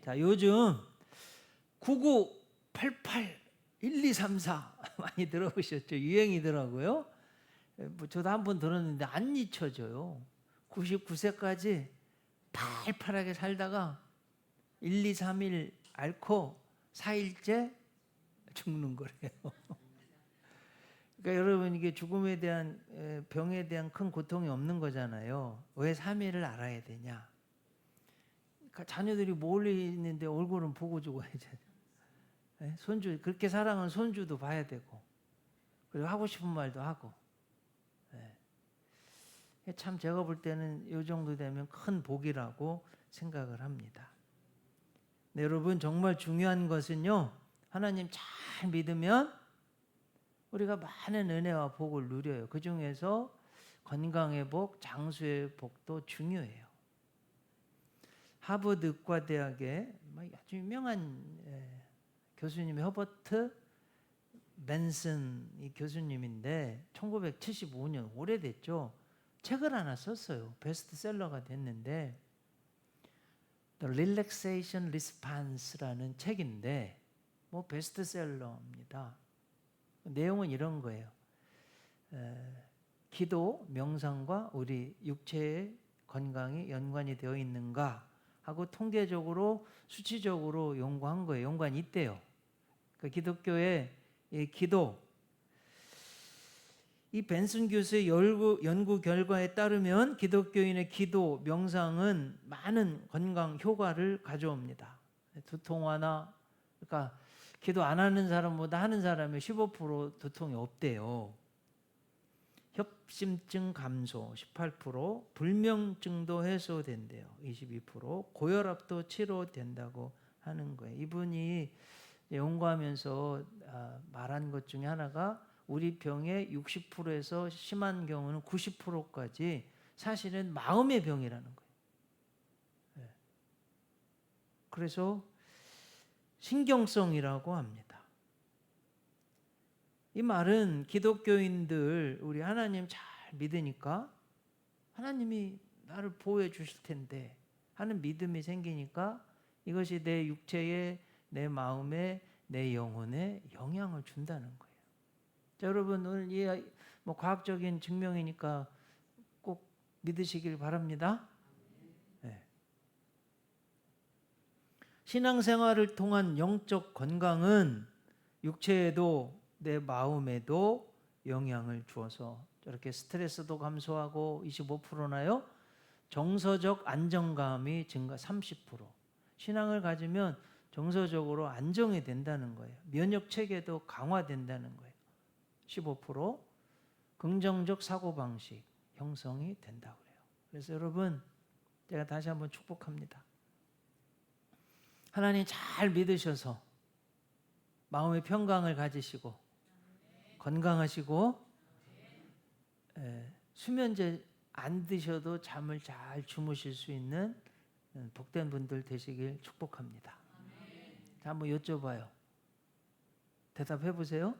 자, 요즘 9988 1234 많이 들어보셨죠? 유행이더라고요. 뭐 저도 한번 들었는데 안 잊혀져요. 99세까지 팔팔하게 살다가 1, 2, 3일 앓고 4일째 죽는 거래요. 그러니까 여러분, 이게 죽음에 대한, 병에 대한 큰 고통이 없는 거잖아요. 왜 3일을 알아야 되냐? 그러니까 자녀들이 멀리 있는데 얼굴은 보고 죽어야잖아요. 손주, 그렇게 사랑하는 손주도 봐야 되고, 그리고 하고 싶은 말도 하고. 참 제가 볼 때는 이 정도 되면 큰 복이라고 생각을 합니다. 네, 여러분, 정말 중요한 것은요, 하나님 잘 믿으면 우리가 많은 은혜와 복을 누려요. 그 중에서 건강의 복, 장수의 복도 중요해요. 하버드 의과대학의 아주 유명한 교수님이 허버트 맨슨 이 교수님인데 1975년, 오래됐죠. 책을 하나 썼어요. 베스트셀러가 됐는데 The Relaxation Response라는 책인데 뭐 베스트셀러입니다. 내용은 이런 거예요. 기도, 명상과 우리 육체의 건강이 연관이 되어 있는가 하고 통계적으로 수치적으로 연구한 거예요. 연관이 있대요. 그 기독교의 이 기도, 이 벤슨 교수의 연구 결과에 따르면 기독교인의 기도, 명상은 많은 건강 효과를 가져옵니다. 두통 완화, 그러니까 기도 안 하는 사람보다 하는 사람이 15% 두통이 없대요. 협심증 감소 18%, 불면증도 해소된대요. 22%, 고혈압도 치료된다고 하는 거예요. 이분이 연구하면서 말한 것 중에 하나가 우리 병의 60%에서 심한 경우는 90%까지 사실은 마음의 병이라는 거예요. 그래서 신경성이라고 합니다. 이 말은 기독교인들, 우리 하나님 잘 믿으니까 하나님이 나를 보호해 주실 텐데 하는 믿음이 생기니까 이것이 내 육체에, 내 마음에, 내 영혼에 영향을 준다는 거예요. 자, 여러분, 오늘 이 뭐 과학적인 증명이니까 꼭 믿으시길 바랍니다. 네. 신앙생활을 통한 영적 건강은 육체에도 내 마음에도 영향을 주어서 저렇게 스트레스도 감소하고 25%나요. 정서적 안정감이 증가 30%. 신앙을 가지면 정서적으로 안정이 된다는 거예요. 면역 체계도 강화된다는 거예요. 15%. 긍정적 사고방식 형성이 된다고 그래요. 그래서 여러분, 제가 다시 한번 축복합니다. 하나님 잘 믿으셔서 마음의 평강을 가지시고 건강하시고 수면제 안 드셔도 잠을 잘 주무실 수 있는 복된 분들 되시길 축복합니다. 자, 한번 여쭤봐요. 대답해 보세요.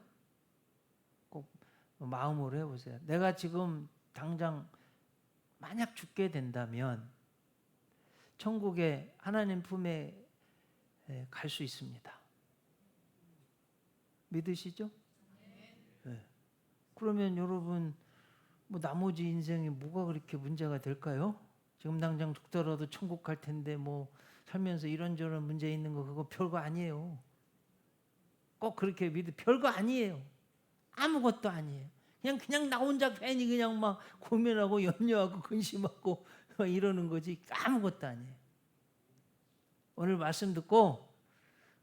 꼭 마음으로 해보세요. 내가 지금 당장 만약 죽게 된다면 천국에 하나님 품에 갈 수 있습니다. 믿으시죠? 네. 그러면 여러분, 뭐 나머지 인생이 뭐가 그렇게 문제가 될까요? 지금 당장 죽더라도 천국 갈 텐데 뭐 살면서 이런저런 문제 있는 거 그거 별거 아니에요. 꼭 그렇게 별거 아니에요. 아무것도 아니에요. 그냥 나 혼자 괜히 그냥 막 고민하고 염려하고 근심하고 이러는 거지 아무것도 아니에요. 오늘 말씀 듣고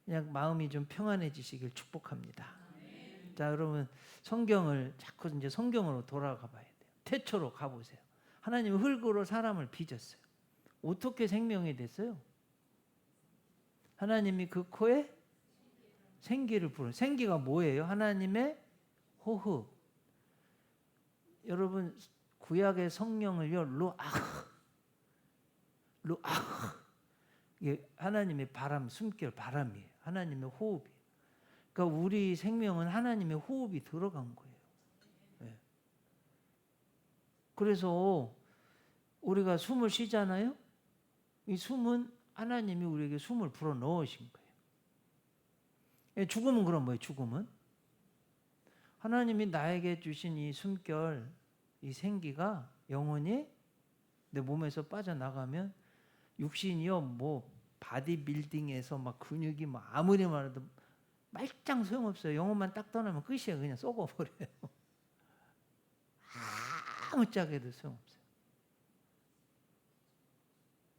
그냥 마음이 좀 평안해지시길 축복합니다. 자, 여러분, 성경을 자꾸 이제 성경으로 돌아가 봐야 돼요. 태초로 가보세요. 하나님은 흙으로 사람을 빚었어요. 어떻게 생명이 됐어요? 하나님이 그 코에 생기를 불어요. 생기가 뭐예요? 하나님의 호흡. 여러분, 구약의 성령을요, 루아흐. 이게 하나님의 바람, 숨결 바람이에요. 하나님의 호흡이에요. 그러니까 우리 생명은 하나님의 호흡이 들어간 거예요. 네. 그래서 우리가 숨을 쉬잖아요. 이 숨은 하나님이 우리에게 숨을 불어 넣으신 거예요. 죽음은 그럼 뭐예요? 죽음은 하나님이 나에게 주신 이 숨결, 이 생기가 영원히 내 몸에서 빠져나가면 육신이요 뭐 바디빌딩에서 막 근육이 막 아무리 말해도 말짱 소용없어요. 영혼만 딱 떠나면 끝이에요. 그냥 썩어버려요. 아무짝에도 소용없어요.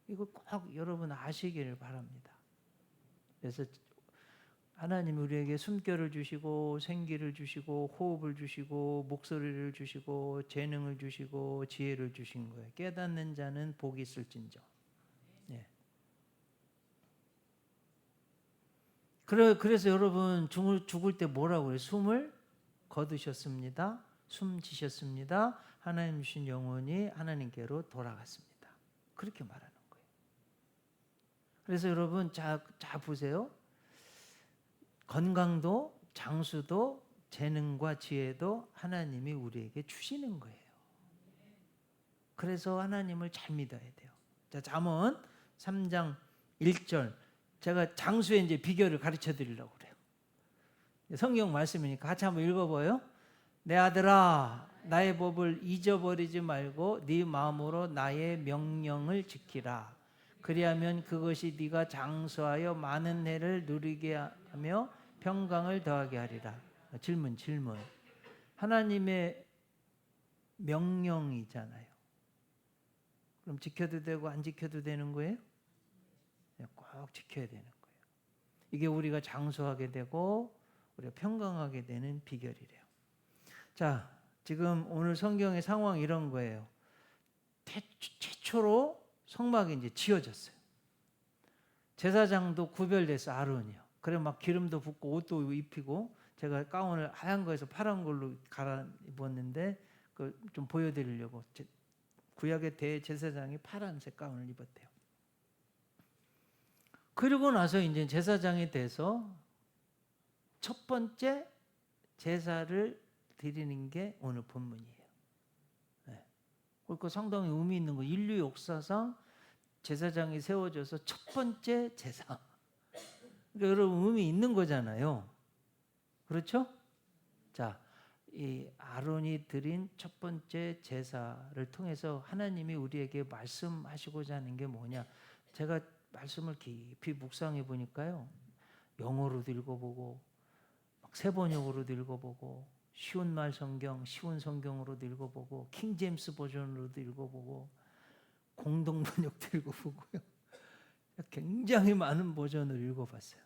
이거 꼭 여러분 아시기를 바랍니다. 그래서 하나님이 우리에게 숨결을 주시고 생기를 주시고 호흡을 주시고 목소리를 주시고 재능을 주시고 지혜를 주신 거예요. 깨닫는 자는 복이 있을진저. 예. 그래서 여러분 죽을 때 뭐라고 그래요? 숨을 거두셨습니다. 숨 지셨습니다. 하나님 주신 영혼이 하나님께로 돌아갔습니다. 그렇게 말하는 거예요. 그래서 여러분 자 보세요. 건강도 장수도 재능과 지혜도 하나님이 우리에게 주시는 거예요. 그래서 하나님을 잘 믿어야 돼요. 자, 잠언 3장 1절. 제가 장수의 이제 비결을 가르쳐 드리려고 그래요. 성경 말씀이니까 같이 한번 읽어봐요. 내 아들아, 나의 법을 잊어버리지 말고 네 마음으로 나의 명령을 지키라. 그리하면 그것이 네가 장수하여 많은 해를 누리게 하며 평강을 더하게 하리라. 질문. 하나님의 명령이잖아요. 그럼 지켜도 되고 안 지켜도 되는 거예요? 꼭 지켜야 되는 거예요. 이게 우리가 장수하게 되고 우리가 평강하게 되는 비결이래요. 자, 지금 오늘 성경의 상황이 이런 거예요. 최초로 성막이 이제 지어졌어요. 제사장도 구별돼서 아론이요. 그래 막 기름도 붓고 옷도 입히고 제가 가운을 하얀 거에서 파란 걸로 갈아 입었는데 그 좀 보여드리려고 구약의 대제사장이 파란색 가운을 입었대요. 그리고 나서 이제 제사장이 돼서 첫 번째 제사를 드리는 게 오늘 본문이에요. 네. 그러니까 상당히 의미 있는 거. 인류 역사상 제사장이 세워져서 첫 번째 제사. 그러니까 여러분 의미 있는 거잖아요. 그렇죠? 자, 이 아론이 드린 첫 번째 제사를 통해서 하나님이 우리에게 말씀하시고자 하는 게 뭐냐? 제가 말씀을 깊이 묵상해 보니까요. 영어로도 읽어보고 세번역으로도 읽어보고 쉬운 말 성경, 쉬운 성경으로도 읽어보고 킹 제임스 버전으로도 읽어보고 공동 번역도 읽어보고요. 굉장히 많은 버전을 읽어봤어요.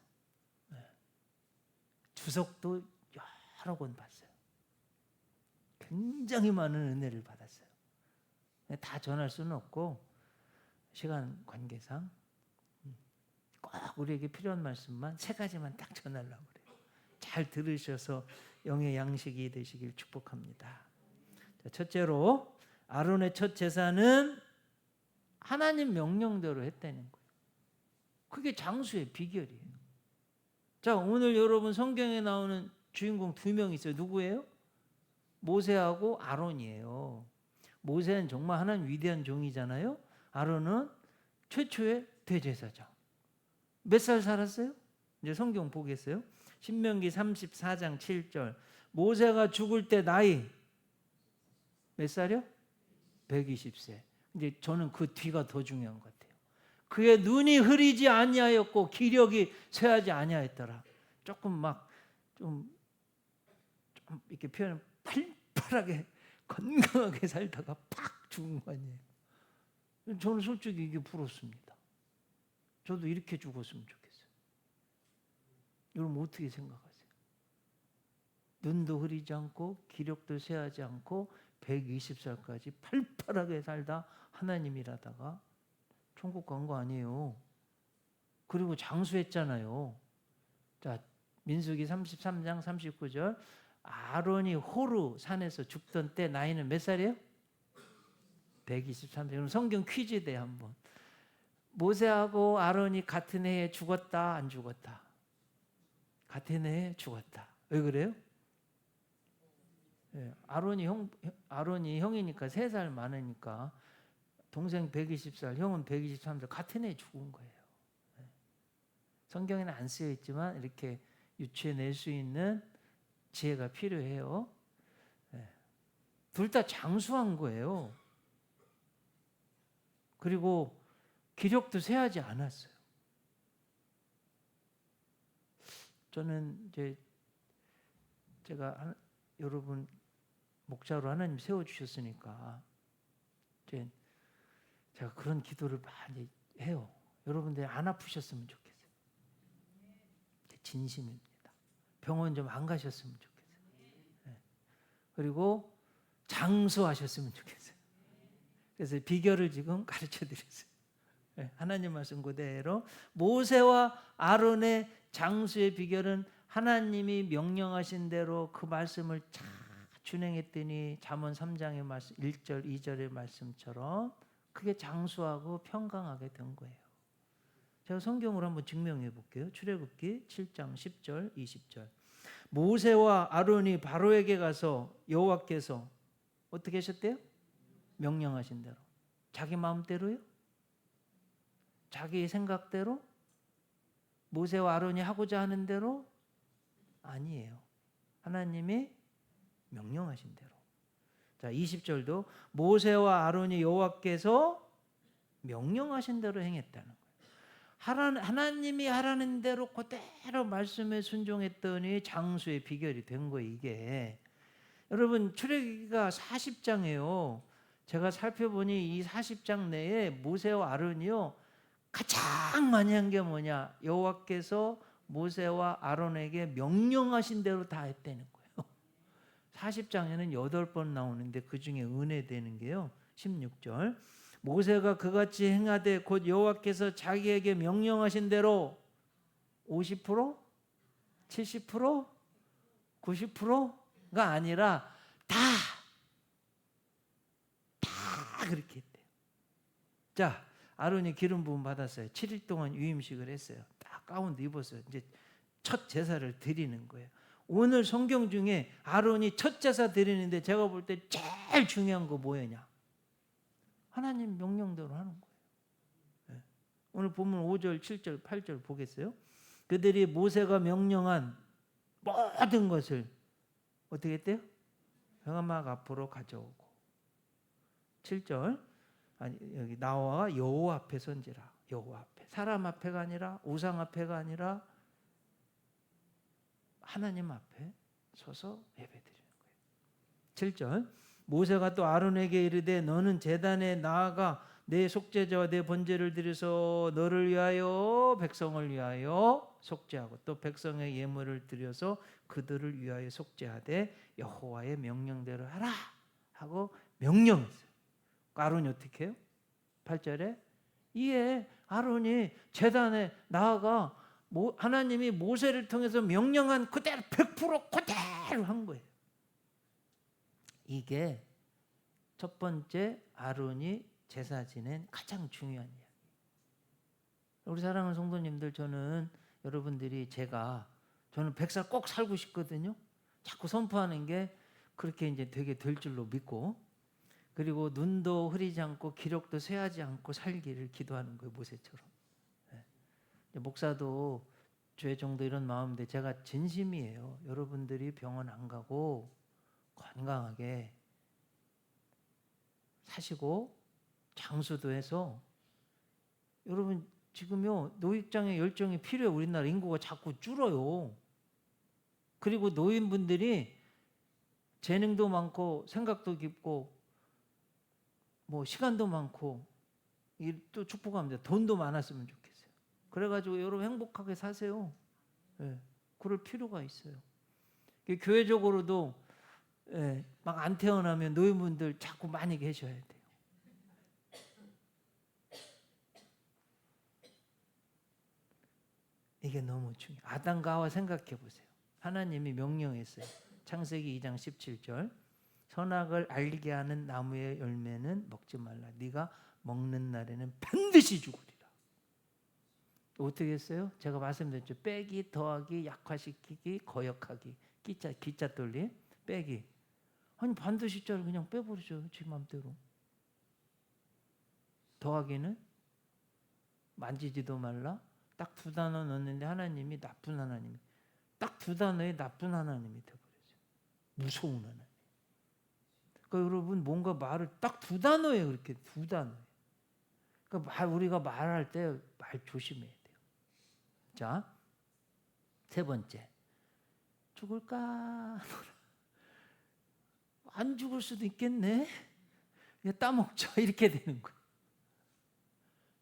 주석도 여러 권 봤어요. 굉장히 많은 은혜를 받았어요. 다 전할 수는 없고 시간 관계상 꼭 우리에게 필요한 말씀만 3가지만 딱 전하려고 그래요. 잘 들으셔서 영의 양식이 되시길 축복합니다. 자, 첫째로 아론의 첫 제사는 하나님 명령대로 했다는 거예요. 그게 장수의 비결이에요. 자, 오늘 여러분 성경에 나오는 주인공 2명 있어요. 누구예요? 모세하고 아론이에요. 모세는 정말 하나님 위대한 종이잖아요. 아론은 최초의 대제사장. 몇 살 살았어요? 이제 성경 보겠어요. 신명기 34장 7절. 모세가 죽을 때 나이 몇 살이요? 120세. 이제 저는 그 뒤가 더 중요한 것 같아요. 그의 눈이 흐리지 아니하였고 기력이 쇠하지 아니하였더라. 조금 막 좀 이렇게 표현 팔팔하게 건강하게 살다가 팍 죽은 거 아니에요. 저는 솔직히 이게 부럽습니다. 저도 이렇게 죽었으면 좋겠어요. 여러분 어떻게 생각하세요? 눈도 흐리지 않고 기력도 쇠하지 않고 120살까지 팔팔하게 살다 하나님 일하다가 천국 간 거 아니에요. 그리고 장수했잖아요. 자, 민수기 33장 39절. 아론이 호르 산에서 죽던 때 나이는 몇 살이에요? 123세. 그럼 성경 퀴즈대 한번. 모세하고 아론이 같은 해에 죽었다, 안 죽었다? 같은 해에 죽었다. 왜 그래요? 네, 아론이 형이니까 3살 많으니까 동생 120살, 형은 123살 같은 해에 죽은 거예요. 성경에는 안 쓰여 있지만 이렇게 유추해낼 수 있는 지혜가 필요해요. 둘 다 장수한 거예요. 그리고 기력도 세하지 않았어요. 저는 이제 제가 여러분 목자로 하나님 세워주셨으니까 이제 제가 그런 기도를 많이 해요. 여러분들이 안 아프셨으면 좋겠어요. 진심입니다. 병원 좀 안 가셨으면 좋겠어요. 그리고 장수하셨으면 좋겠어요. 그래서 비결을 지금 가르쳐 드렸어요. 하나님 말씀 그대로 모세와 아론의 장수의 비결은 하나님이 명령하신 대로 그 말씀을 잘 준행했더니 잠언 3장의 말씀 1절 2절의 말씀처럼 그게 장수하고 평강하게 된 거예요. 제가 성경으로 한번 증명해 볼게요. 출애굽기 7장 10절 20절. 모세와 아론이 바로에게 가서 여호와께서 어떻게 하셨대요? 명령하신 대로. 자기 마음대로요? 자기 생각대로? 모세와 아론이 하고자 하는 대로? 아니에요. 하나님이 명령하신 대로. 자, 20절도 모세와 아론이 여호와께서 명령하신 대로 행했다는 거예요. 하나님이 하라는 대로 그대로 말씀에 순종했더니 장수의 비결이 된 거예요. 이게 여러분 출애굽기가 40장이에요. 제가 살펴보니 이 40장 내에 모세와 아론이요 가장 많이 한 게 뭐냐? 여호와께서 모세와 아론에게 명령하신 대로 다 했다는 거예요. 40장에는 8번 나오는데 그 중에 은혜되는 게요 16절. 모세가 그같이 행하되 곧 여호와께서 자기에게 명령하신 대로 50%? 70%? 90%가 아니라 다 그렇게 했대요. 자, 아론이 기름 부음 받았어요. 7일 동안 유임식을 했어요. 딱 가운도 입었어요. 이제 첫 제사를 드리는 거예요. 오늘 성경 중에 아론이 첫 제사 드리는데 제가 볼 때 제일 중요한 거 뭐였냐? 하나님 명령대로 하는 거예요. 오늘 보면 5절, 7절, 8절 보겠어요? 그들이 모세가 명령한 모든 것을 어떻게 했대요? 회막 앞으로 가져오고 7절 아니 여기 나와 여호와 앞에 선지라. 여호와 앞에. 사람 앞에가 아니라 우상 앞에가 아니라 하나님 앞에 서서 예배드리는 거예요. 7절 모세가 또 아론에게 이르되 너는 제단에 나아가 내 속죄자와 내 번제를 드려서 너를 위하여 백성을 위하여 속죄하고 또 백성의 예물을 드려서 그들을 위하여 속죄하되 여호와의 명령대로 하라 하고 명령했어요. 아론이 어떻게 해요? 8절에 이에 아론이 제단에 나아가 하나님이 모세를 통해서 명령한 그대로 100% 그대로 한 거예요. 이게 첫 번째 아론이 제사 지낸 가장 중요한 이야기. 우리 사랑하는 성도님들, 저는 여러분들이 저는 100살 꼭 살고 싶거든요. 자꾸 선포하는 게 그렇게 이제 되게 될 줄로 믿고, 그리고 눈도 흐리지 않고 기력도 쇠하지 않고 살기를 기도하는 거예요. 모세처럼. 목사도 죄 정도 이런 마음인데 제가 진심이에요. 여러분들이 병원 안 가고 건강하게 사시고 장수도 해서 여러분 지금요 노익장의 열정이 필요해요. 우리나라 인구가 자꾸 줄어요. 그리고 노인분들이 재능도 많고 생각도 깊고 뭐 시간도 많고 또 축복합니다. 돈도 많았으면 좋겠어요. 그래가지고 여러분 행복하게 사세요. 그럴 필요가 있어요. 교회적으로도 막 안 태어나면 노인분들 자꾸 많이 계셔야 돼요. 이게 너무 중요해요. 아담과 하와 생각해 보세요. 하나님이 명령했어요. 창세기 2장 17절 선악을 알게 하는 나무의 열매는 먹지 말라. 네가 먹는 날에는 반드시 죽으리라. 어떻게 했어요? 제가 말씀드렸죠. 빼기, 더하기, 약화시키기, 거역하기. 기자 돌림, 빼기. 아니 반드시 자를 그냥 빼버리죠. 지 맘대로. 더하기는 만지지도 말라. 딱 두 단어 넣었는데 하나님이 나쁜 하나님이, 딱 두 단어에 나쁜 하나님이 되어버렸어요. 무서운 하나님. 그러니까 여러분 뭔가 말을 딱 두 단어에 그렇게 두 단어에. 그러니까 우리가 말할 때 말 조심해야 돼요. 자, 세 번째. 죽을까? 안 죽을 수도 있겠네. 그냥 따먹자 이렇게 되는 거예요.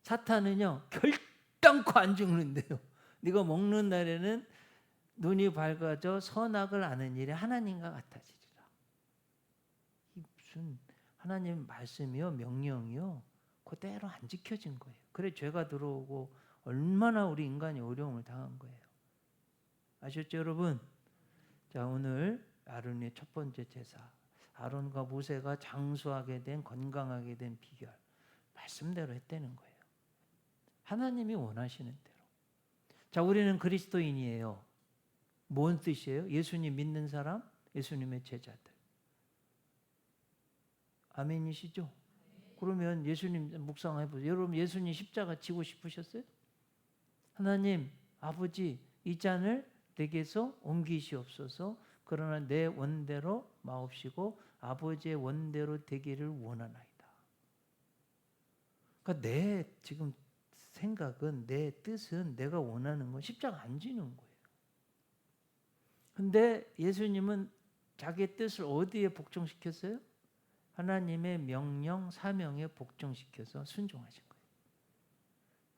사탄은요 결단코 안 죽는데요. 네가 먹는 날에는 눈이 밝아져 선악을 아는 일이 하나님과 같아지리라. 이 무슨 하나님 말씀이요 명령이요 그대로 안 지켜진 거예요. 그래 죄가 들어오고 얼마나 우리 인간이 어려움을 당한 거예요. 아셨죠 여러분? 자, 오늘 아론의 첫 번째 제사, 아론과 모세가 장수하게 된, 건강하게 된 비결 말씀대로 했다는 거예요. 하나님이 원하시는 대로. 자, 우리는 그리스도인이에요. 뭔 뜻이에요? 예수님 믿는 사람, 예수님의 제자들. 아멘이시죠? 그러면 예수님 묵상해보세요. 여러분 예수님 십자가 지고 싶으셨어요? 하나님 아버지 이 잔을 내게서 옮기시옵소서. 그러나 내 원대로 마옵시고 아버지의 원대로 되기를 원하나이다. 그러니까 내 지금 생각은, 내 뜻은, 내가 원하는 건 십자가 안 지는 거예요. 근데 예수님은 자기의 뜻을 어디에 복종시켰어요? 하나님의 명령, 사명에 복종시켜서 순종하신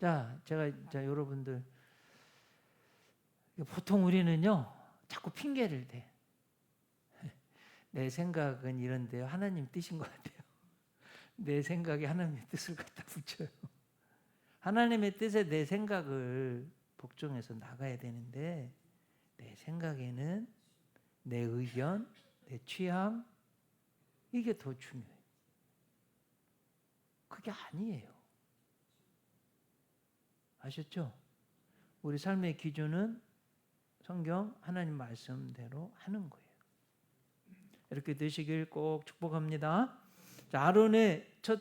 거예요. 자, 여러분들 보통 우리는요 자꾸 핑계를 대. 내 생각은 이런데요 하나님 뜻인 것 같아요. 내 생각에 하나님의 뜻을 갖다 붙여요. 하나님의 뜻에 내 생각을 복종해서 나가야 되는데 내 생각에는 내 의견, 내 취향 이게 더 중요해요. 그게 아니에요. 아셨죠? 우리 삶의 기준은 성경 하나님 말씀대로 하는 거예요. 이렇게 되시길 꼭 축복합니다. 자, 아론의 첫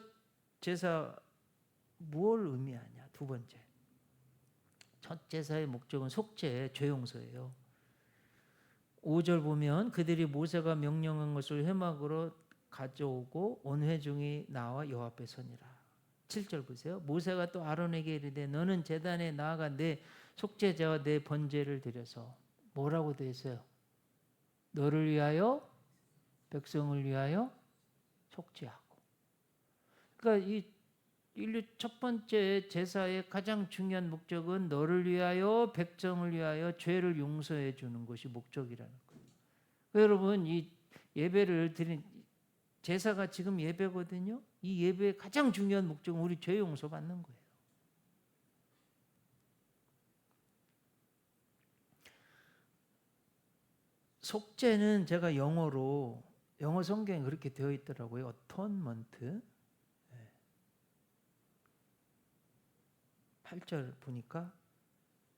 제사 뭘 의미하냐? 두 번째. 첫 제사의 목적은 속죄, 죄 용서예요. 5절 보면 그들이 모세가 명령한 것을 회막으로 가져오고 온 회중이 나와 여호와 앞에 서니라. 7절 보세요. 모세가 또 아론에게 이르되 너는 제단에 나아가 내 속죄제와 내 번제를 드려서 뭐라고 되어 있어요? 너를 위하여 백성을 위하여 속죄하고. 그러니까 이 인류 첫 번째 제사의 가장 중요한 목적은 너를 위하여 백성을 위하여 죄를 용서해 주는 것이 목적이라는 거예요. 여러분 이 예배를 드린 제사가 지금 예배거든요. 이 예배의 가장 중요한 목적은 우리 죄 용서 받는 거예요. 속죄는 제가 영어 성경에 그렇게 되어 있더라고요. atonement. 8절 보니까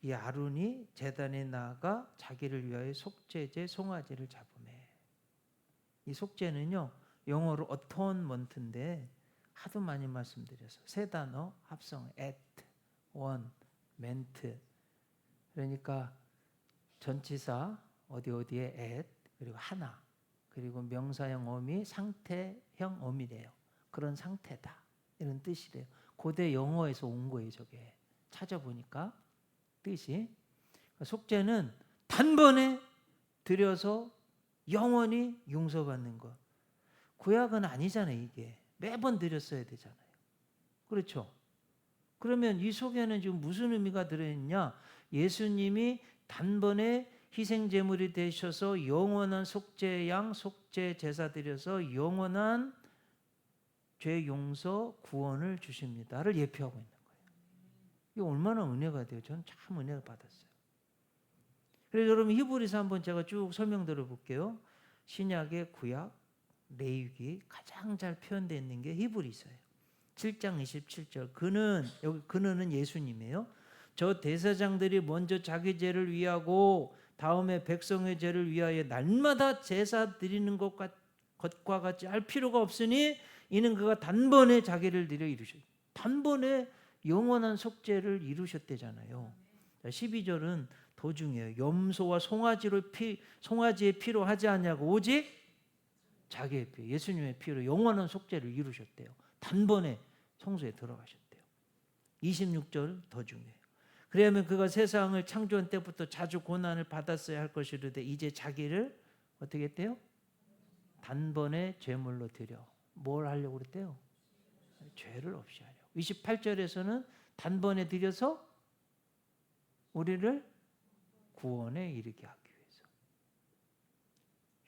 이 아론이 제단에 나아가 자기를 위하여 속죄제 송아지를 잡으매. 이 속죄는요 영어로 atonement인데 하도 많이 말씀드려서 세 단어 합성 at, one, ment. 그러니까 전치사 어디에 at 그리고 하나 그리고 명사형 어미 상태형 어미래요. 그런 상태다 이런 뜻이래요. 고대 영어에서 온 거예요. 저게 찾아보니까 뜻이. 속죄는 단번에 드려서 영원히 용서받는 것. 구약은 아니잖아요. 이게 매번 드렸어야 되잖아요. 그렇죠? 그러면 이 속에는 지금 무슨 의미가 들어있냐? 예수님이 단번에 희생제물이 되셔서 영원한 속죄양, 속죄 제사 드려서 영원한 죄 용서, 구원을 주십니다를 예표하고 있는 거예요. 이게 얼마나 은혜가 돼요. 저는 참 은혜를 받았어요. 그래서 여러분 히브리서 한번 제가 쭉 설명 들어볼게요. 신약의 구약, 레위기 가장 잘 표현되어 있는 게 히브리서예요. 7장 27절. 여기 그는은 예수님이에요. 저 대제사장들이 먼저 자기 죄를 위하고 다음에 백성의 죄를 위하여 날마다 제사 드리는 것과 같이 할 필요가 없으니 이는 그가 단번에 자기를 드려 이루셨. 단번에 영원한 속죄를 이루셨대잖아요. 자, 12절은 더 중요해요. 염소와 송아지의 피로 하지 않냐고 오직 자기의 피, 예수님의 피로 영원한 속죄를 이루셨대요. 단번에 성소에 들어가셨대요. 26절 더 중요해요. 그러면 그가 세상을 창조한 때부터 자주 고난을 받았어야 할 것이로되 이제 자기를 어떻게 했대요? 단번에 제물로 드려. 뭘 하려고 그랬대요? 죄를 없이 하려고. 28절에서는 단번에 드려서 우리를 구원에 이르게 하기 위해서.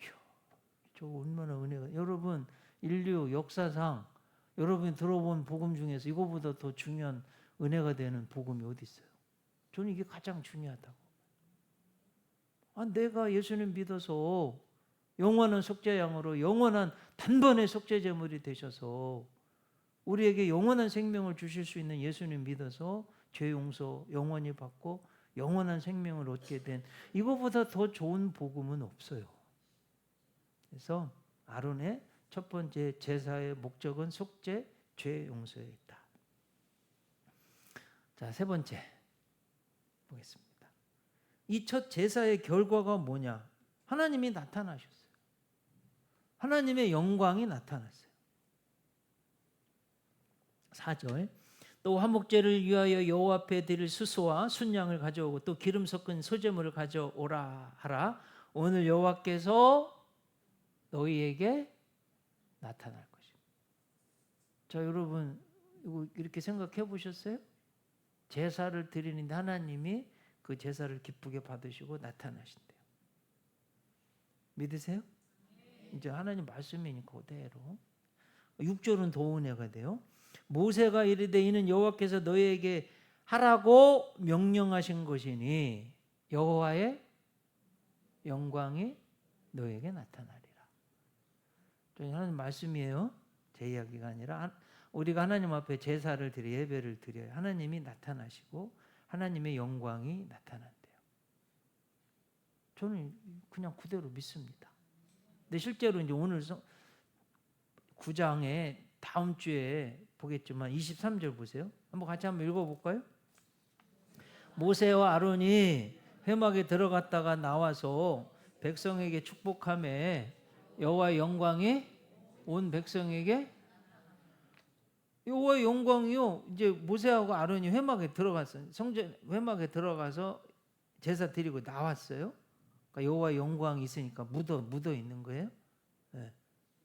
이야, 저 얼마나 은혜가. 여러분 인류 역사상 여러분이 들어본 복음 중에서 이거보다 더 중요한 은혜가 되는 복음이 어디 있어요? 저는 이게 가장 중요하다고. 내가 예수님 믿어서 영원한 속죄양으로 영원한 단번에 속죄 제물이 되셔서 우리에게 영원한 생명을 주실 수 있는 예수님 믿어서 죄 용서 영원히 받고 영원한 생명을 얻게 된 이거보다 더 좋은 복음은 없어요. 그래서 아론의 첫 번째 제사의 목적은 속죄, 죄 용서에 있다. 자, 세 번째 보겠습니다. 이 첫 제사의 결과가 뭐냐? 하나님이 나타나셨어요. 하나님의 영광이 나타났어요. 4절 또 화목제를 위하여 여호와 앞에 드릴 수소와 순양을 가져오고 또 기름 섞은 소제물을 가져오라 하라. 오늘 여호와께서 너희에게 나타날 것입니다. 자, 여러분 이거 이렇게 생각해 보셨어요? 제사를 드리는데 하나님이 그 제사를 기쁘게 받으시고 나타나신대요. 믿으세요? 이제 하나님 말씀이니까 그대로. 6절은 더 은혜가 돼요. 모세가 이르되 이는 여호와께서 너희에게 하라고 명령하신 것이니 여호와의 영광이 너희에게 나타나리라. 하나님 말씀이에요. 제 이야기가 아니라 우리가 하나님 앞에 제사를 드려 예배를 드려요. 하나님이 나타나시고 하나님의 영광이 나타난대요. 저는 그냥 그대로 믿습니다. 근데 실제로 이제 오늘 9장에 다음 주에 보겠지만 23절 보세요. 한번 같이 한번 읽어볼까요? 모세와 아론이 회막에 들어갔다가 나와서 백성에게 축복하며 여호와의 영광이 온 백성에게 여호와의 영광이요. 이제 모세하고 아론이 회막에 들어갔어요. 성전 회막에 들어가서 제사 드리고 나왔어요. 그러니까 여호와의 영광이 있으니까 묻어 있는 거예요. 네.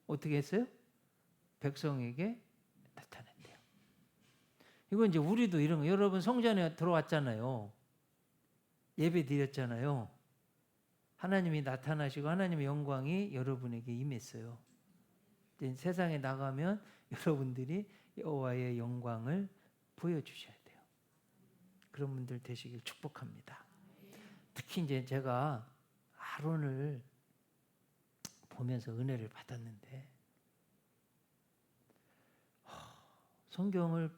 어떻게 했어요? 백성에게 나타낸대요. 이거 이제 우리도 이런 거. 여러분 성전에 들어왔잖아요. 예배 드렸잖아요. 하나님이 나타나시고 하나님의 영광이 여러분에게 임했어요. 이제 세상에 나가면 여러분들이 여호와의 영광을 보여주셔야 돼요. 그런 분들 되시길 축복합니다. 특히 이제 제가 아론을 보면서 은혜를 받았는데 성경을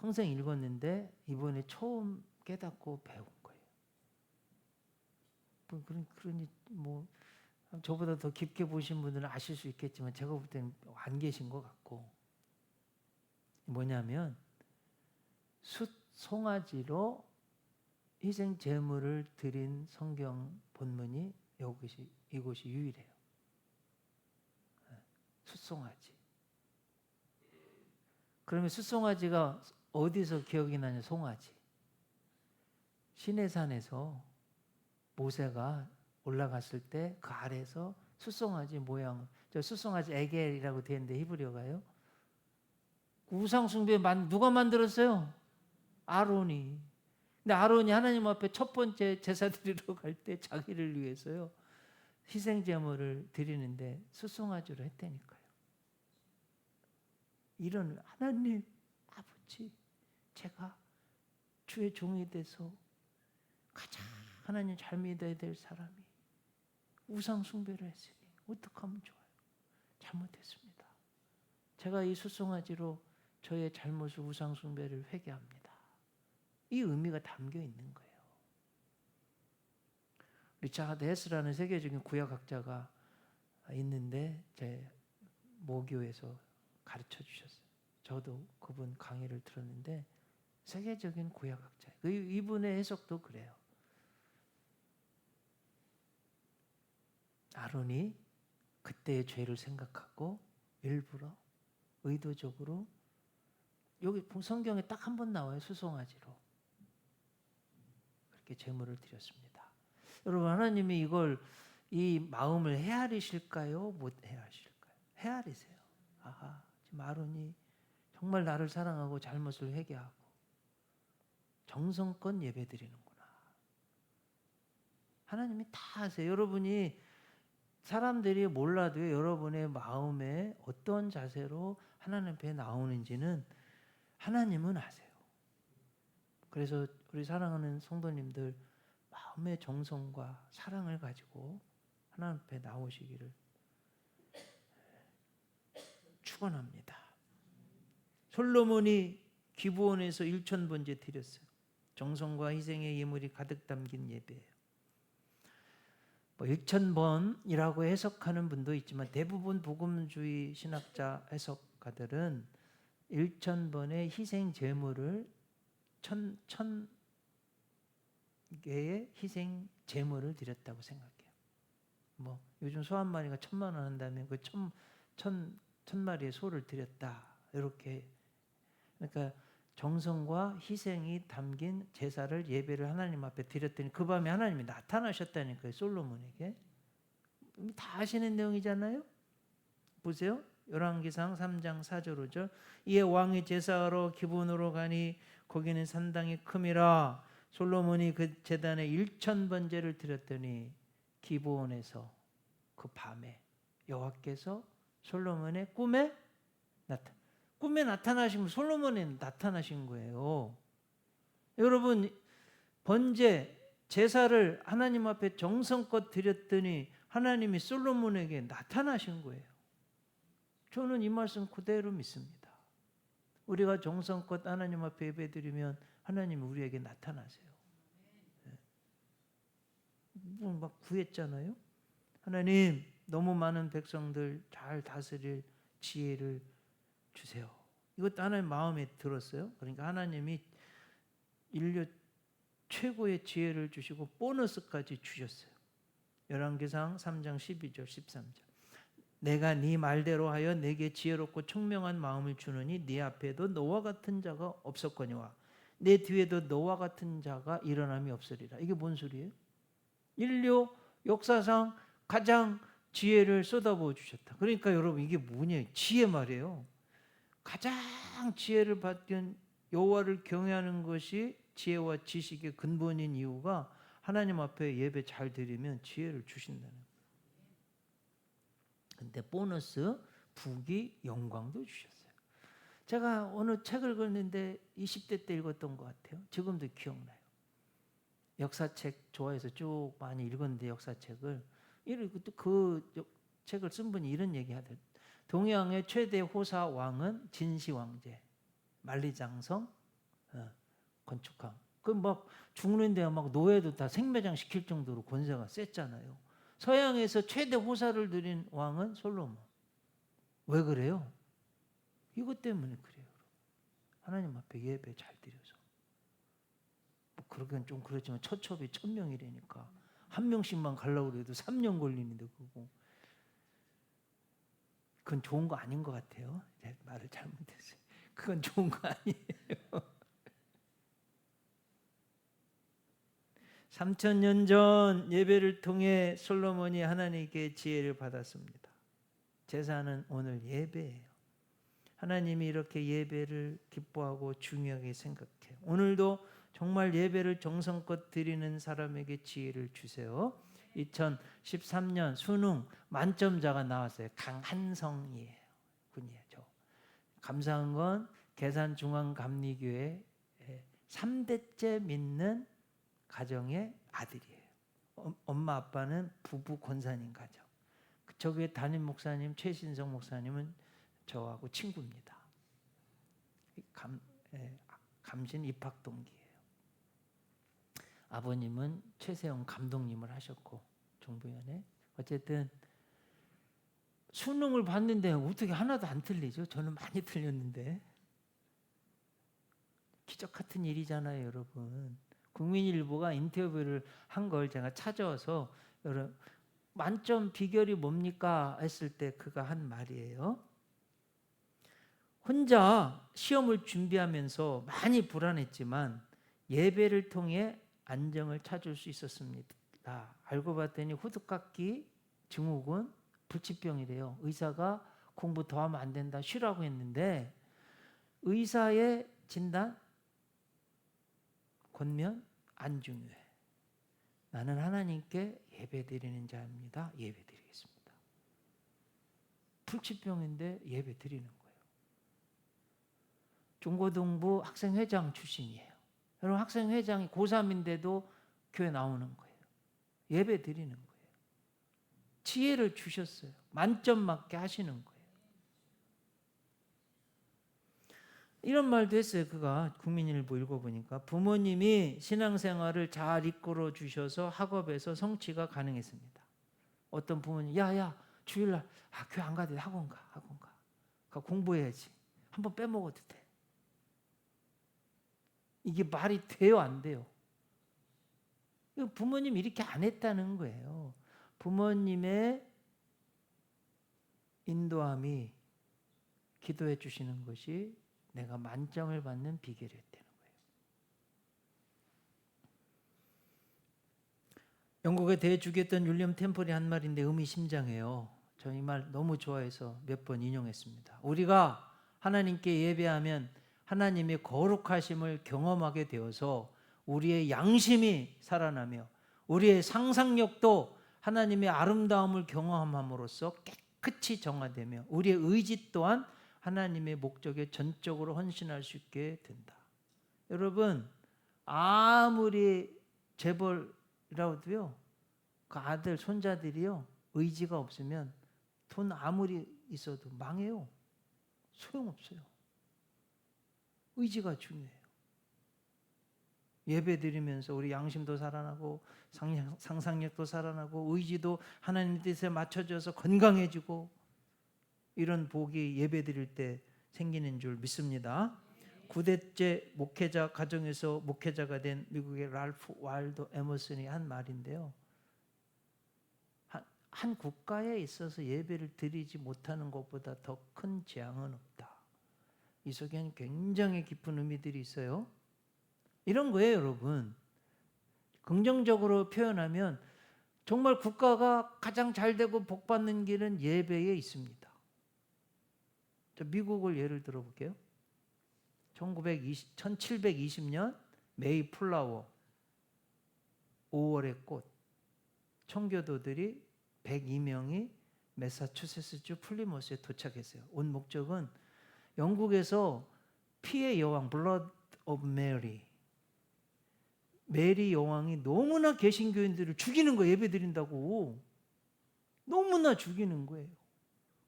평생 읽었는데 이번에 처음 깨닫고 배운 거예요. 그러니 뭐 저보다 더 깊게 보신 분들은 아실 수 있겠지만 제가 볼 때는 안 계신 것 같고 뭐냐면 송아지로 희생 제물을 드린 성경 본문이 이곳이 유일해요. 숫송아지. 그러면 숫송아지가 어디서 기억이 나냐? 송아지. 시내산에서 모세가 올라갔을 때 그 아래에서 숫송아지 모양, 저 숫송아지 에겔이라고 되어 있는데 히브리어가요. 우상 숭배 누가 만들었어요? 아론이. 근데 아론이 하나님 앞에 첫 번째 제사 드리러 갈 때 자기를 위해서요 희생 제물을 드리는데 숫송아지로 했다니까요. 이런 하나님 아버지, 제가 주의 종이 돼서 가장 하나님 잘 믿어야 될 사람이 우상 숭배를 했으니 어떡하면 좋아요? 잘못했습니다. 제가 이 숫송아지로 저의 잘못을 우상 숭배를 회개합니다. 이 의미가 담겨 있는 거예요. 리차드 헤스라는 세계적인 구약학자가 있는데 제 모교에서 가르쳐 주셨어요. 저도 그분 강의를 들었는데 세계적인 구약학자예요. 이분의 해석도 그래요. 아론이 그때의 죄를 생각하고 일부러 의도적으로, 여기 성경에 딱 한 번 나와요. 수송아지로 그렇게 제물을 드렸습니다. 여러분, 하나님이 이 마음을 헤아리실까요? 못 헤아리실까요? 헤아리세요. 아하, 지금 아론이 정말 나를 사랑하고 잘못을 회개하고 정성껏 예배드리는구나. 하나님이 다 아세요. 여러분이 사람들이 몰라도 여러분의 마음에 어떤 자세로 하나님 앞에 나오는지는 하나님은 아세요. 그래서 우리 사랑하는 성도님들, 마음의 정성과 사랑을 가지고 하나님 앞에 나오시기를 축원합니다. 솔로몬이 기브온에서 1000번째 드렸어요. 정성과 희생의 예물이 가득 담긴 예배예요. 1000번이라고 해석하는 분도 있지만 대부분 복음주의 신학자 해석가들은 1000번의 희생 제물을 1000 개의 희생 제물을 드렸다고 생각해요. 요즘 소 한 마리가 1000만 원 한다면 그 1000마리의 소를 드렸다, 이렇게. 그러니까 정성과 희생이 담긴 제사를, 예배를 하나님 앞에 드렸더니 그 밤에 하나님이 나타나셨다니까요. 솔로몬에게. 다 아시는 내용이잖아요. 보세요. 열왕기상 3장 4절 5절. 이에 왕이 제사하러 기브온으로 가니 거기는 산당이 큼이라. 솔로몬이 그 제단에 1000번제를 드렸더니 기브온에서 그 밤에 여호와께서 솔로몬의 꿈에 나타나신, 솔로몬에 나타나신 거예요. 여러분, 번제 제사를 하나님 앞에 정성껏 드렸더니 하나님이 솔로몬에게 나타나신 거예요. 저는 이 말씀 그대로 믿습니다. 우리가 정성껏 하나님 앞에 예배드리면 하나님이 우리에게 나타나세요. 막 구했잖아요. 하나님, 너무 많은 백성들 잘 다스릴 지혜를 주세요. 이것도 하나님 마음에 들었어요. 그러니까 하나님이 인류 최고의 지혜를 주시고 보너스까지 주셨어요. 열왕기상 3장 12절 13절. 내가 네 말대로 하여 내게 지혜롭고 총명한 마음을 주느니 네 앞에도 너와 같은 자가 없었거니와 내 뒤에도 너와 같은 자가 일어남이 없으리라. 이게 뭔 소리예요? 인류 역사상 가장 지혜를 쏟아부어 주셨다. 그러니까 여러분, 이게 뭐냐? 지혜 말이에요. 가장 지혜를 받은 여호와를 경외하는 것이 지혜와 지식의 근본인 이유가 하나님 앞에 예배 잘 드리면 지혜를 주신다는 거예요. 근데 보너스, 부귀, 영광도 주셨어요. 제가 어느 책을 읽었는데 20대 때 읽었던 것 같아요. 지금도 기억나요. 역사책 좋아해서 쭉 많이 읽었는데, 역사책을 그 책을 쓴 분이 이런 얘기 하더라고요. 동양의 최대 호사 왕은 진시 왕제, 만리장성 건축한. 그 막 죽는데 막 노예도 다 생매장 시킬 정도로 권세가 셌잖아요. 서양에서 최대 호사를 드린 왕은 솔로몬. 왜 그래요? 이것 때문에 그래요. 하나님 앞에 예배 잘 드려서. 그러긴 좀 그렇지만 처첩이 1000명이라니까 한 명씩만 가려고 해도 3년 걸리는데, 그건 좋은 거 아닌 것 같아요. 말을 잘못했어요. 그건 좋은 거 아니에요. 3000년 전 예배를 통해 솔로몬이 하나님께 지혜를 받았습니다. 제사는 오늘 예배예요. 하나님이 이렇게 예배를 기뻐하고 중요하게 생각해요. 오늘도 정말 예배를 정성껏 드리는 사람에게 지혜를 주세요. 2013년 수능 만점자가 나왔어요. 강한성이에요. 군이에요. 감사한 건 계산중앙감리교회 3대째 믿는 가정의 아들이에요. 엄마 아빠는 부부 권사님 가정. 저 교회 담임 목사님 최신성 목사님은 저하고 친구입니다. 감신 입학 동기예요. 아버님은 최세영 감독님을 하셨고 정부연에. 어쨌든 수능을 봤는데 어떻게 하나도 안 틀리죠? 저는 많이 틀렸는데. 기적 같은 일이잖아요, 여러분. 국민일보가 인터뷰를 한 걸 제가 찾아와서 여러분 만점 비결이 뭡니까 했을 때 그가 한 말이에요. 혼자 시험을 준비하면서 많이 불안했지만 예배를 통해 안정을 찾을 수 있었습니다. 알고 봤더니 후두깎이 증후군 불치병이래요. 의사가 공부 더 하면 안 된다 쉬라고 했는데 의사의 진단 권면 안 중요해. 나는 하나님께 예배드리는 자입니다. 예배드리겠습니다. 불치병인데 예배드리는 거예요. 중고등부 학생회장 출신이에요. 여러분 학생회장이 고3인데도 교회 나오는 거예요. 예배드리는 거예요. 지혜를 주셨어요. 만점 맞게 하시는 거예요. 이런 말도 했어요. 그가 국민일보 읽어보니까 부모님이 신앙생활을 잘 이끌어 주셔서 학업에서 성취가 가능했습니다. 어떤 부모님 야야 주일날 교회 안 가도 돼. 학원 가 공부해야지. 한번 빼먹어도 돼. 이게 말이 돼요 안 돼요? 부모님이 이렇게 안 했다는 거예요. 부모님의 인도함이 기도해 주시는 것이 내가 만점을 받는 비결이었다는 거예요. 영국의 대주교였던 윌리엄 템플이 한 말인데 의미심장해요. 저 이 말 너무 좋아해서 몇 번 인용했습니다. 우리가 하나님께 예배하면 하나님의 거룩하심을 경험하게 되어서 우리의 양심이 살아나며 우리의 상상력도 하나님의 아름다움을 경험함으로써 깨끗이 정화되며 우리의 의지 또한 하나님의 목적에 전적으로 헌신할 수 있게 된다. 여러분 아무리 재벌이라도요 그 아들 손자들이요 의지가 없으면 돈 아무리 있어도 망해요. 소용없어요. 의지가 중요해요. 예배 드리면서 우리 양심도 살아나고 상상력도 살아나고 의지도 하나님 뜻에 맞춰져서 건강해지고 이런 복이 예배 드릴 때 생기는 줄 믿습니다. 9대째 목회자 가정에서 목회자가 된 미국의 랄프 와일더 에머슨이 한 말인데요. 한 국가에 있어서 예배를 드리지 못하는 것보다 더 큰 재앙은 없다. 이 속에는 굉장히 깊은 의미들이 있어요. 이런 거예요, 여러분. 긍정적으로 표현하면 정말 국가가 가장 잘 되고 복 받는 길은 예배에 있습니다. 미국을 예를 들어 볼게요. 1720년 메이 플라워 5월의 꽃 청교도들이 102명이 매사추세츠주 플리머스에 도착했어요. 온 목적은 영국에서 피의 여왕 블러드 오브 메리 여왕이 너무나 개신교인들을 죽이는 거예요. 예배 드린다고. 너무나 죽이는 거예요.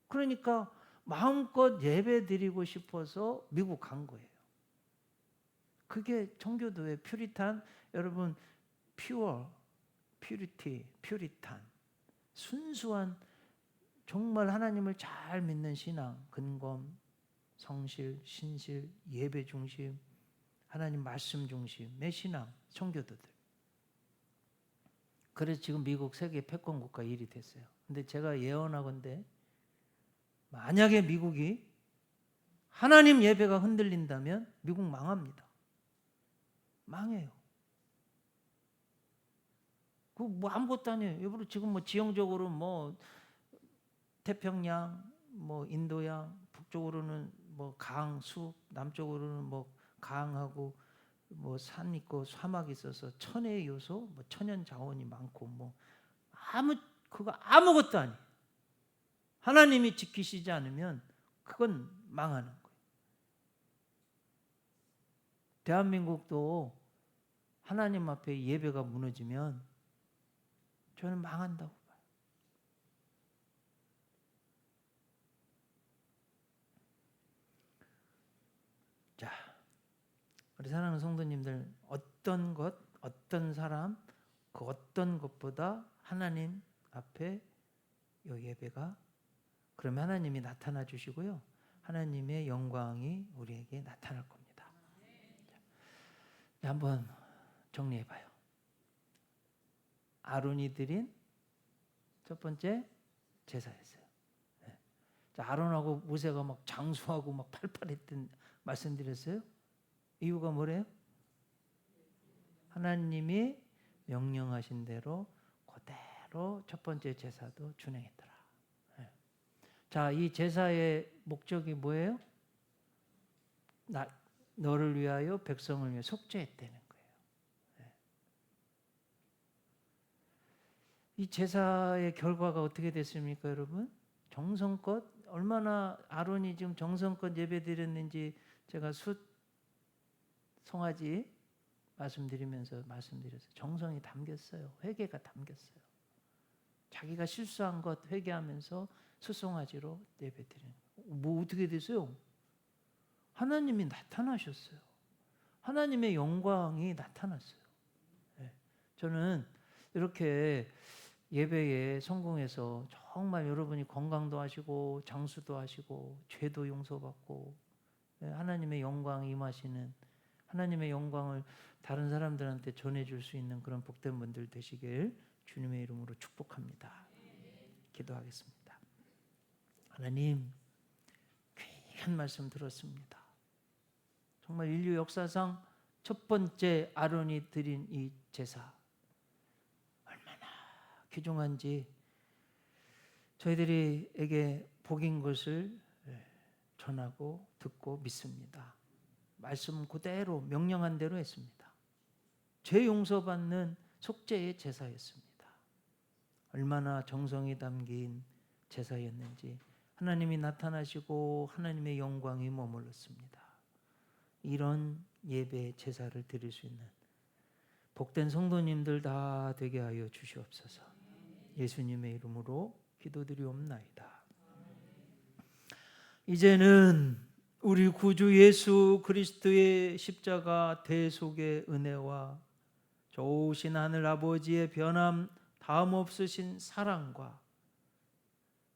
그러니까 마음껏 예배 드리고 싶어서 미국 간 거예요. 그게 청교도의 퓨리탄, 여러분 퓨리탄 순수한 정말 하나님을 잘 믿는 신앙, 근검, 성실, 신실, 예배 중심, 하나님 말씀 중심의 신앙, 청교도들. 그래서 지금 미국 세계 패권 국가 1위 됐어요. 근데 제가 예언하건대 만약에 미국이 하나님 예배가 흔들린다면 미국 망합니다. 망해요. 그 뭐 아무것도 아니에요. 여러분 지금 뭐 지형적으로 뭐 태평양, 뭐 인도양, 북쪽으로는 뭐 강, 숲, 남쪽으로는 뭐 강하고 뭐 산 있고 사막이 있어서 천혜의 요소, 뭐 천연 자원이 많고 뭐 그거 아무것도 아니에요. 하나님이 지키시지 않으면 그건 망하는 거예요. 대한민국도 하나님 앞에 예배가 무너지면 저는 망한다고 봐요. 자, 우리 사랑하는 성도님들, 어떤 것, 어떤 사람, 그 어떤 것보다 하나님 앞에 이 예배가 그러면 하나님이 나타나 주시고요. 하나님의 영광이 우리에게 나타날 겁니다. 한번 정리해 봐요. 아론이 드린 첫 번째 제사였어요. 네. 자, 아론하고 모세가 막 장수하고 막 팔팔했던 말씀드렸어요. 이유가 뭐래요? 하나님이 명령하신 대로 그대로 첫 번째 제사도 준행했더라. 네. 자, 이 제사의 목적이 뭐예요? 너를 위하여 백성을 위해 속죄했다는 거예요. 네. 이 제사의 결과가 어떻게 됐습니까, 여러분? 정성껏 얼마나 아론이 지금 정성껏 예배드렸는지 제가 송아지 말씀드렸어요. 정성이 담겼어요. 회개가 담겼어요. 자기가 실수한 것 회개하면서 수송아지로 예배드리는 거예요. 뭐 어떻게 됐어요? 하나님이 나타나셨어요. 하나님의 영광이 나타났어요. 네. 저는 이렇게 예배에 성공해서 정말 여러분이 건강도 하시고 장수도 하시고 죄도 용서받고 하나님의 영광이 임하시는, 하나님의 영광을 다른 사람들한테 전해줄 수 있는 그런 복된 분들 되시길 주님의 이름으로 축복합니다. 기도하겠습니다. 하나님, 귀한 말씀 들었습니다. 정말 인류 역사상 첫 번째 아론이 드린 이 제사 얼마나 귀중한지 저희들에게 복인 것을 전하고 듣고 믿습니다. 말씀 그대로 명령한 대로 했습니다. 죄 용서받는 속죄의 제사였습니다. 얼마나 정성이 담긴 제사였는지 하나님이 나타나시고 하나님의 영광이 머물렀습니다. 이런 예배 제사를 드릴 수 있는 복된 성도님들 다 되게 하여 주시옵소서. 예수님의 이름으로 기도드리옵나이다. 이제는 우리 구주 예수 그리스도의 십자가 대속의 은혜와 좋으신 하늘 아버지의 변함 다음 없으신 사랑과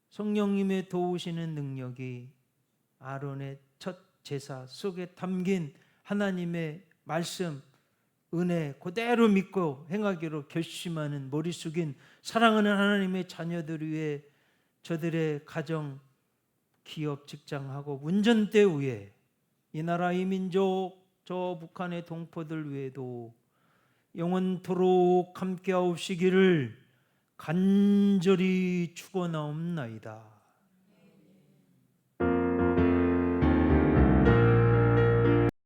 성령님의 도우시는 능력이 아론의 첫 제사 속에 담긴 하나님의 말씀 은혜 그대로 믿고 행하기로 결심하는 머리 숙인 사랑하는 하나님의 자녀들 위해 저들의 가정, 기업, 직장하고 운전대 위에 이 나라 이 민족 저 북한의 동포들 위에도 영원토록 함께하옵시기를 간절히 축원하옵나이다.